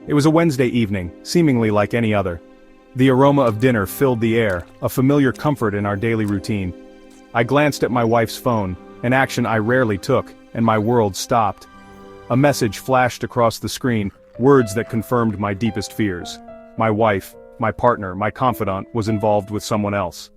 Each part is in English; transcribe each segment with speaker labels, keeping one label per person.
Speaker 1: It was a Wednesday evening, seemingly like any other. The aroma of dinner filled the air, a familiar comfort in our daily routine. I glanced at my wife's phone, an action I rarely took, and my world stopped. A message flashed across the screen, words that confirmed my deepest fears. My wife, my partner, my confidant, was involved with someone else.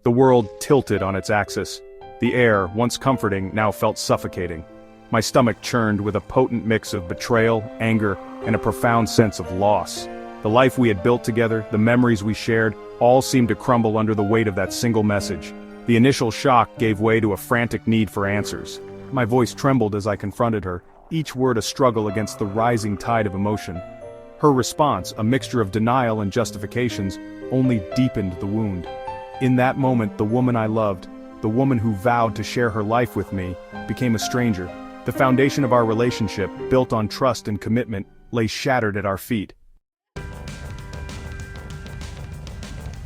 Speaker 1: The world tilted on its axis. The air, once comforting, now felt suffocating. My stomach churned with a potent mix of betrayal, anger, and a profound sense of loss. The life we had built together, the memories we shared, all seemed to crumble under the weight of that single message. The initial shock gave way to a frantic need for answers. My voice trembled as I confronted her, each word a struggle against the rising tide of emotion. Her response, a mixture of denial and justifications, only deepened the wound. In that moment, the woman I loved, the woman who vowed to share her life with me, became a stranger. The foundation of our relationship, built on trust and commitment, lay shattered at our feet.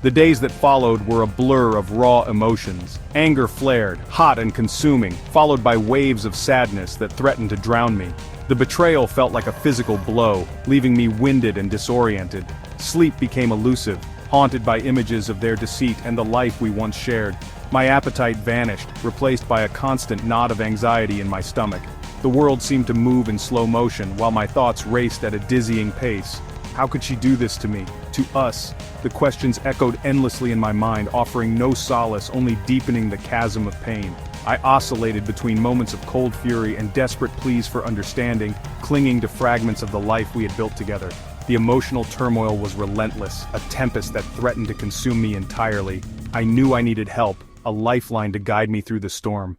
Speaker 1: The days that followed were a blur of raw emotions. Anger flared, hot and consuming, followed by waves of sadness that threatened to drown me. The betrayal felt like a physical blow, leaving me winded and disoriented. Sleep became elusive, haunted by images of their deceit and the life we once shared. My appetite vanished, replaced by a constant knot of anxiety in my stomach. The world seemed to move in slow motion, while my thoughts raced at a dizzying pace. How could she do this to me? To us? The questions echoed endlessly in my mind, offering no solace, only deepening the chasm of pain. I oscillated between moments of cold fury and desperate pleas for understanding, clinging to fragments of the life we had built together. The emotional turmoil was relentless, a tempest that threatened to consume me entirely. I knew I needed help, a lifeline to guide me through the storm.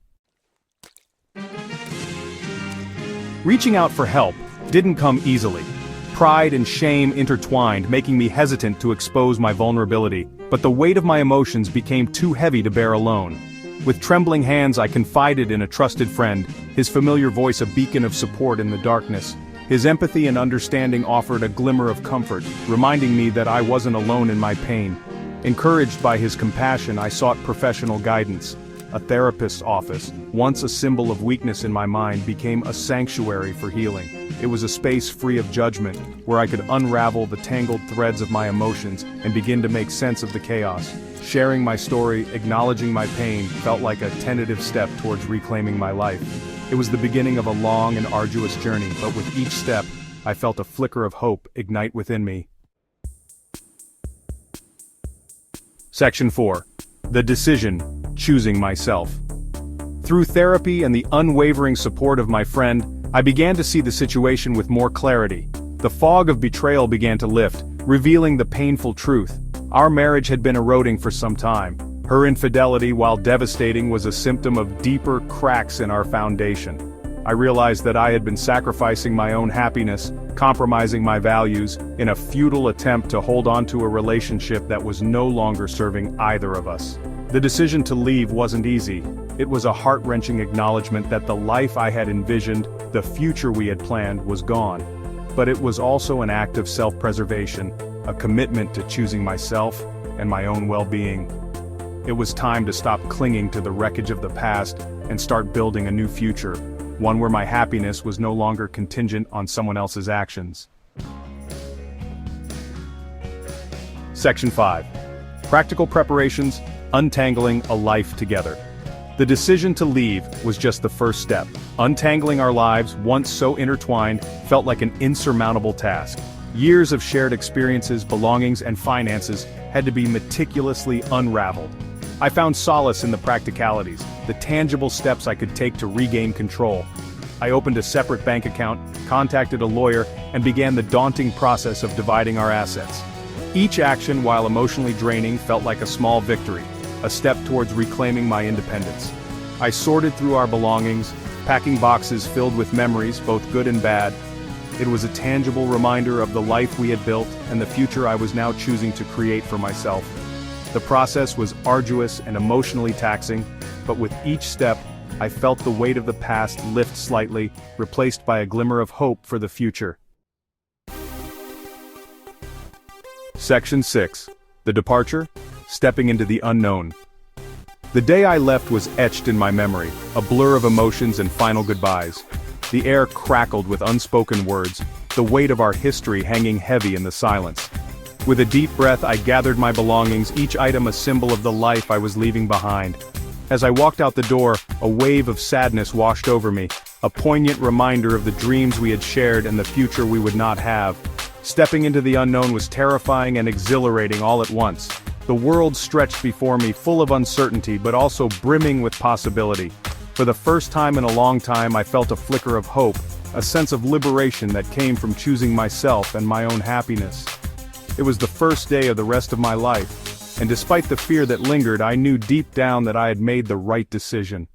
Speaker 1: Reaching out for help didn't come easily. Pride and shame intertwined, making me hesitant to expose my vulnerability, but the weight of my emotions became too heavy to bear alone. With trembling hands I confided in a trusted friend, his familiar voice a beacon of support in the darkness. His empathy and understanding offered a glimmer of comfort, reminding me that I wasn't alone in my pain. Encouraged by his compassion, I sought professional guidance. A therapist's office, once a symbol of weakness in my mind, became a sanctuary for healing. It was a space free of judgment, where I could unravel the tangled threads of my emotions and begin to make sense of the chaos. Sharing my story, acknowledging my pain, felt like a tentative step towards reclaiming my life. It was the beginning of a long and arduous journey, but with each step, I felt a flicker of hope ignite within me. Section 4. The decision. Choosing myself. Through therapy and the unwavering support of my friend, I began to see the situation with more clarity. The fog of betrayal began to lift, revealing the painful truth. Our marriage had been eroding for some time. Her infidelity, while devastating, was a symptom of deeper cracks in our foundation. I realized that I had been sacrificing my own happiness, compromising my values, in a futile attempt to hold on to a relationship that was no longer serving either of us. The decision to leave wasn't easy. It was a heart-wrenching acknowledgement that the life I had envisioned, the future we had planned, was gone. But it was also an act of self-preservation, a commitment to choosing myself and my own well-being. It was time to stop clinging to the wreckage of the past and start building a new future, one where my happiness was no longer contingent on someone else's actions. Section 5. Practical preparations. Untangling a life together. The decision to leave was just the first step. Untangling our lives, once so intertwined, felt like an insurmountable task. Years of shared experiences, belongings, and finances had to be meticulously unraveled. I found solace in the practicalities, the tangible steps I could take to regain control. I opened a separate bank account, contacted a lawyer, and began the daunting process of dividing our assets. Each action, while emotionally draining, felt like a small victory, a step towards reclaiming my independence. I sorted through our belongings, packing boxes filled with memories, both good and bad. It was a tangible reminder of the life we had built and the future I was now choosing to create for myself. The process was arduous and emotionally taxing, but with each step, I felt the weight of the past lift slightly, replaced by a glimmer of hope for the future. Section 6. The departure. Stepping into the unknown. The day I left was etched in my memory, a blur of emotions and final goodbyes. The air crackled with unspoken words, the weight of our history hanging heavy in the silence. With a deep breath, I gathered my belongings, each item a symbol of the life I was leaving behind. As I walked out the door, a wave of sadness washed over me, a poignant reminder of the dreams we had shared and the future we would not have. Stepping into the unknown was terrifying and exhilarating all at once. The world stretched before me, full of uncertainty but also brimming with possibility. For the first time in a long time, I felt a flicker of hope, a sense of liberation that came from choosing myself and my own happiness. It was the first day of the rest of my life, and despite the fear that lingered, I knew deep down that I had made the right decision.